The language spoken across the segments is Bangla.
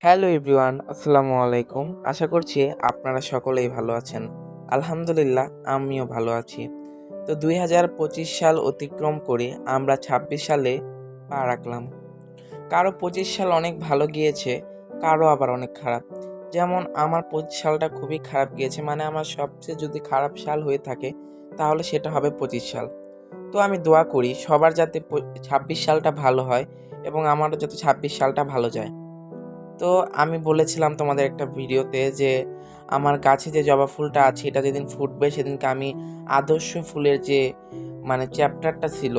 হ্যালো এভরিওয়ান, আসসালামু আলাইকুম। আশা করছি আপনারা সকলেই ভালো আছেন। আলহামদুলিল্লাহ, আমিও ভালো আছি। তো ২০২৫ সাল অতিক্রম করে আমরা ২৬ সালে পা রাখলাম। কারো ২৫ সাল অনেক ভালো গিয়েছে, কারো আবার অনেক খারাপ। যেমন আমার ২৫ সালটা খুবই খারাপ গিয়েছে, মানে আমার সবচেয়ে যদি খারাপ সাল হয়ে থাকে তাহলে সেটা হবে ২৫ সাল। তো আমি দোয়া করি সবার যাতে ২৬ সালটা ভালো হয় এবং আমারও যাতে ২৬ সালটা ভালো যায়। তো আমি বলেছিলাম তোমাদের একটা ভিডিওতে যে আমার গাছে যে জবা ফুলটা আছে এটা যেদিন ফুটবে সেদিনকে আমি আদর্শ ফুলের যে চ্যাপ্টারটা ছিল,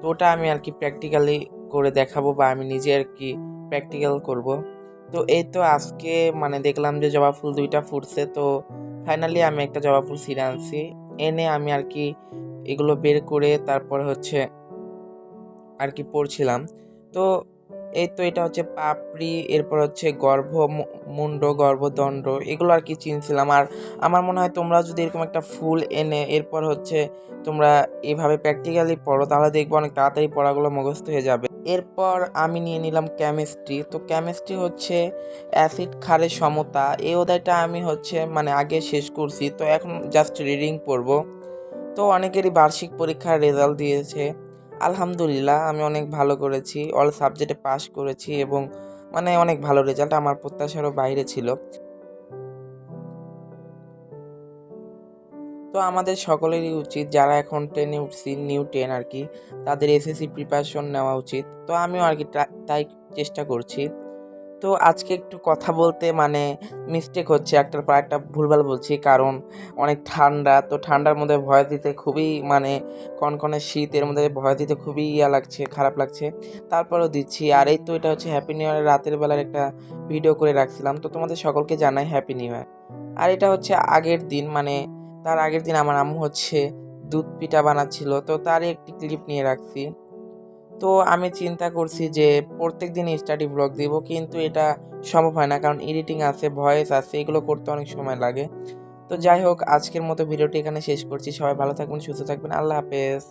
তো ওটা আমি আর কি প্র্যাকটিক্যালি করে দেখাবো বা আমি নিজে আর কি প্র্যাকটিক্যাল করব। তো এই তো আজকে দেখলাম যে জবা ফুল ২টা ফুটছে। তো ফাইনালি আমি একটা জবা ফুল ছিঁড়ে আনছি, এনে আমি আর কি এগুলো বের করে তারপরে হচ্ছে আর কি পড়ছিলাম। তো এই তো এটা হচ্ছে পাপড়ি, এরপর হচ্ছে মুন্ড, গর্ভদণ্ড, এগুলো আর কি চিনছিলাম। আর আমার মনে হয় তোমরা যদি এরকম একটা ফুল এনে এরপর হচ্ছে তোমরা এভাবে প্র্যাকটিক্যালি পড়ো তাহলে দেখবো অনেক তাড়াতাড়ি পড়াগুলো মুখস্থ হয়ে যাবে। এরপর আমি নিয়ে নিলাম কেমিস্ট্রি। তো কেমিস্ট্রি হচ্ছে অ্যাসিড ক্ষারের সমতা, এই অধ্যায়টা আমি হচ্ছে আগে শেষ করছি, তো এখন জাস্ট রিডিং পড়বো। তো অনেকেরই বার্ষিক পরীক্ষার রেজাল্ট দিয়েছে। আলহামদুলিল্লাহ আমি অনেক ভালো করেছি, অল সাবজেক্টে পাস করেছি এবং অনেক ভালো রেজাল্ট, আমার প্রত্যাশারও বাইরে ছিল। তো আমাদের সকলেরই উচিত যারা এখন 10-এ উঠছি, নিউ 10 আর কি, তাদের এসএসসি প্রিপারেশন নেওয়া উচিত। তো আমিও আর কি তাই চেষ্টা করছি। তো আজকে একটু কথা বলতে মিস্টেক হচ্ছে, একটার পর একটা ভুলভাল বলছি, কারণ অনেক ঠান্ডা। তো ঠান্ডার মধ্যে ভয়েস দিতে খুবই কনকনে শীতের মধ্যে ভয়েস দিতে খুবই লাগছে, খারাপ লাগছে, তারপরেও দিচ্ছি। আর এই তো এটা হচ্ছে হ্যাপি নিউ ইয়ারের রাতের বেলার একটা ভিডিও করে রাখছিলাম। তো তোমাদের সকলকে জানাই হ্যাপি নিউ ইয়ার। আর এটা হচ্ছে আগের দিন, তার আগের দিন আমার আম্মু হচ্ছে দুধ পিঠা বানাচ্ছিল, তো তারই একটি ক্লিপ নিয়ে রাখছি। তো আমি চিন্তা করছি যে প্রত্যেকদিন স্টাডি ব্লগ দিব, কিন্তু এটা সম্ভব হয় না, কারণ এডিটিং আছে, ভয়েস আছে, এগুলো করতে অনেক সময় লাগে। তো যাই হোক, আজকের মতো ভিডিওটি এখানে শেষ করছি। সবাই ভালো থাকবেন, সুস্থ থাকবেন, আল্লাহ হাফেজ।